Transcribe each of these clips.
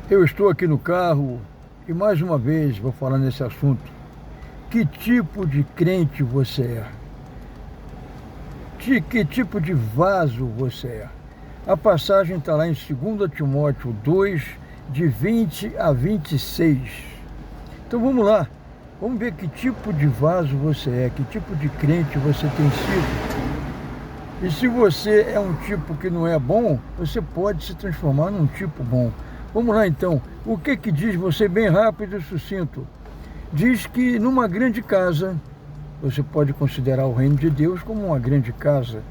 Eu estou aqui no carro e mais uma vez vou falar nesse assunto. Que tipo de crente você é? De que tipo de vaso você é? A passagem está lá em 2 Timóteo 2, de 20 a 26. Então vamos lá, vamos ver que tipo de vaso você é, que tipo de crente você tem sido. E se você é um tipo que não é bom, você pode se transformar num tipo bom. Vamos lá então, o que diz você bem rápido e sucinto? Diz que numa grande casa, você pode considerar o reino de Deus como uma grande casa.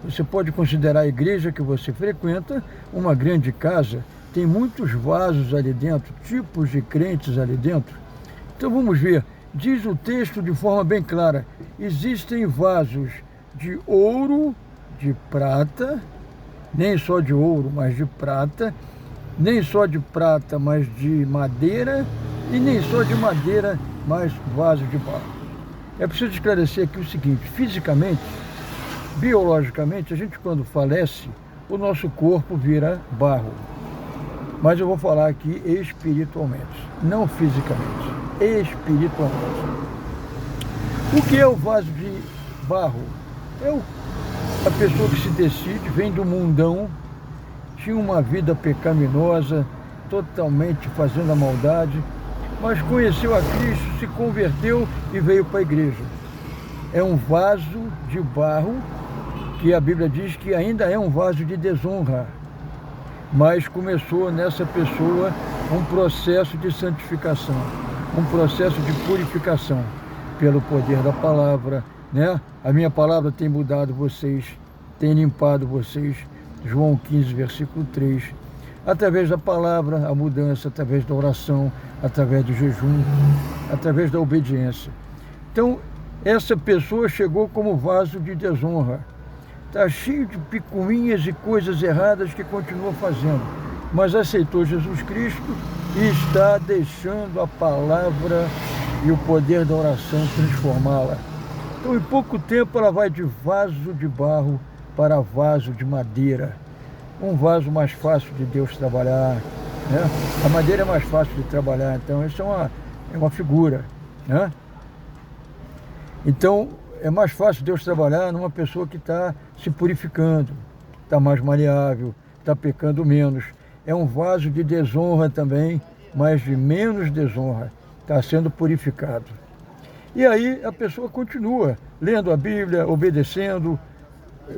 Você pode considerar a igreja que você frequenta uma grande casa. Tem muitos vasos ali dentro, tipos de crentes ali dentro. Então vamos ver, diz o texto de forma bem clara, existem vasos de ouro, de prata, nem só de ouro, mas de prata, nem só de prata, mas de madeira, e nem só de madeira, mas vaso de barro. É preciso esclarecer aqui o seguinte, fisicamente, biologicamente, a gente quando falece, o nosso corpo vira barro. Mas eu vou falar aqui espiritualmente, não fisicamente, espiritualmente. O que é o vaso de barro? É a pessoa que se decide, vem do mundão, tinha uma vida pecaminosa, totalmente fazendo a maldade, mas conheceu a Cristo, se converteu e veio para a igreja. É um vaso de barro, que a Bíblia diz que ainda é um vaso de desonra, mas começou nessa pessoa um processo de santificação, um processo de purificação, pelo poder da palavra, né? A minha palavra tem mudado vocês, tem limpado vocês, João 15, versículo 3, através da palavra, a mudança, através da oração, através do jejum, através da obediência. Então, essa pessoa chegou como vaso de desonra, está cheio de picuinhas e coisas erradas que continua fazendo, mas aceitou Jesus Cristo e está deixando a palavra e o poder da oração transformá-la. Então, em pouco tempo, ela vai de vaso de barro para vaso de madeira. Um vaso mais fácil de Deus trabalhar, né? A madeira é mais fácil de trabalhar, então isso é uma figura, né? Então, é mais fácil Deus trabalhar numa pessoa que está se purificando, está mais maleável, está pecando menos. É um vaso de desonra também, mas de menos desonra, está sendo purificado. E aí a pessoa continua lendo a Bíblia, obedecendo,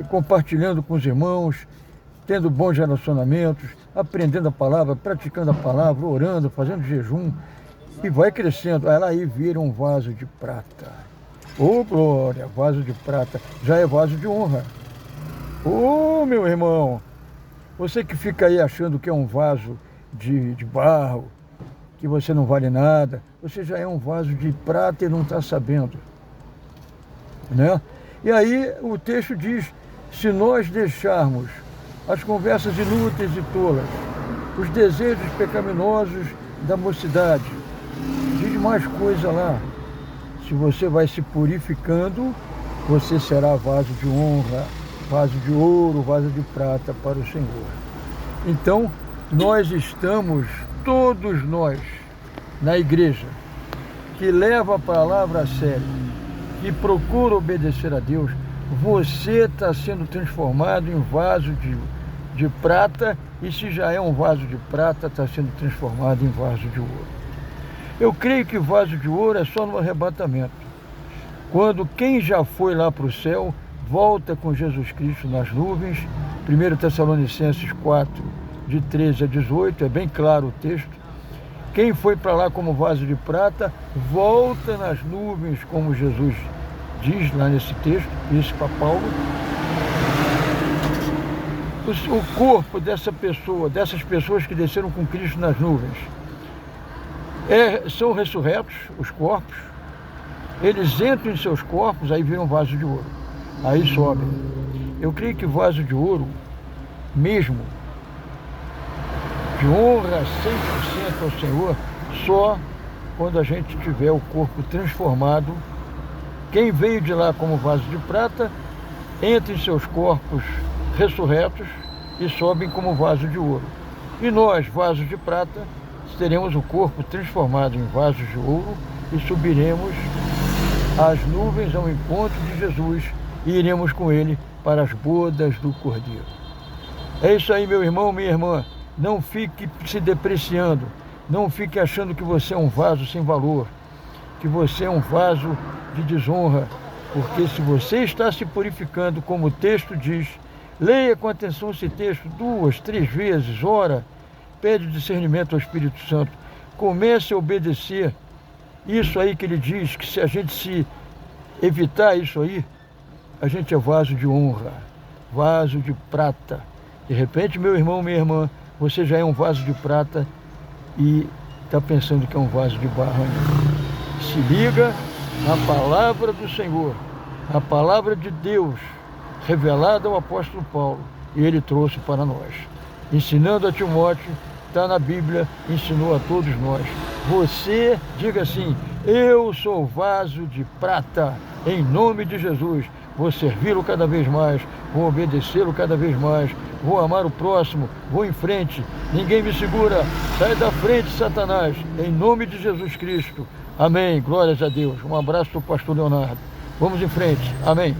compartilhando com os irmãos, tendo bons relacionamentos, aprendendo a palavra, praticando a palavra, orando, fazendo jejum, e vai crescendo. Ela aí vira um vaso de prata. Ô glória, vaso de prata, já é vaso de honra. Ô meu irmão, você que fica aí achando que é um vaso de barro, que você não vale nada, você já é um vaso de prata e não está sabendo, né? E aí o texto diz, se nós deixarmos as conversas inúteis e tolas, os desejos pecaminosos da mocidade, diz mais coisa lá, se você vai se purificando, você será vaso de honra, vaso de ouro, vaso de prata para o Senhor. Então, nós estamos, todos nós, na igreja, que leva a palavra a sério, que procura obedecer a Deus, você está sendo transformado em vaso de prata, e se já é um vaso de prata, está sendo transformado em vaso de ouro. Eu creio que vaso de ouro é só no arrebatamento. Quando quem já foi lá para o céu, volta com Jesus Cristo nas nuvens, 1 Tessalonicenses 4, de 13 a 18, é bem claro o texto. Quem foi para lá como vaso de prata, volta nas nuvens, como Jesus diz lá nesse texto, isso para Paulo. O corpo dessa pessoa, dessas pessoas que desceram com Cristo nas nuvens, são ressurretos, os corpos, eles entram em seus corpos, aí viram vaso de ouro, aí sobem. Eu creio que vaso de ouro, mesmo, de honra 100% ao Senhor, só quando a gente tiver o corpo transformado. Quem veio de lá como vaso de prata, entra em seus corpos ressurretos e sobem como vaso de ouro. E nós, vasos de prata, teremos o corpo transformado em vasos de ouro e subiremos às nuvens ao encontro de Jesus e iremos com ele para as bodas do Cordeiro. É isso aí, meu irmão, minha irmã. Não fique se depreciando, não fique achando que você é um vaso sem valor, que você é um vaso de desonra, porque se você está se purificando, como o texto diz, leia com atenção esse texto 2, 3 vezes, ora, pede discernimento ao Espírito Santo, comece a obedecer isso aí que ele diz, que se a gente se evitar isso aí, a gente é vaso de honra, vaso de prata. De repente, meu irmão, minha irmã, você já é um vaso de prata e está pensando que é um vaso de barro ainda. Se liga na palavra do Senhor, a palavra de Deus, revelada ao apóstolo Paulo, e ele trouxe para nós. Ensinando a Timóteo, está na Bíblia, ensinou a todos nós. Você, diga assim, eu sou vaso de prata, em nome de Jesus. Vou servi-lo cada vez mais, vou obedecê-lo cada vez mais, vou amar o próximo, vou em frente, ninguém me segura, sai da frente, Satanás, em nome de Jesus Cristo. Amém, glórias a Deus. Um abraço do pastor Leonardo. Vamos em frente, amém.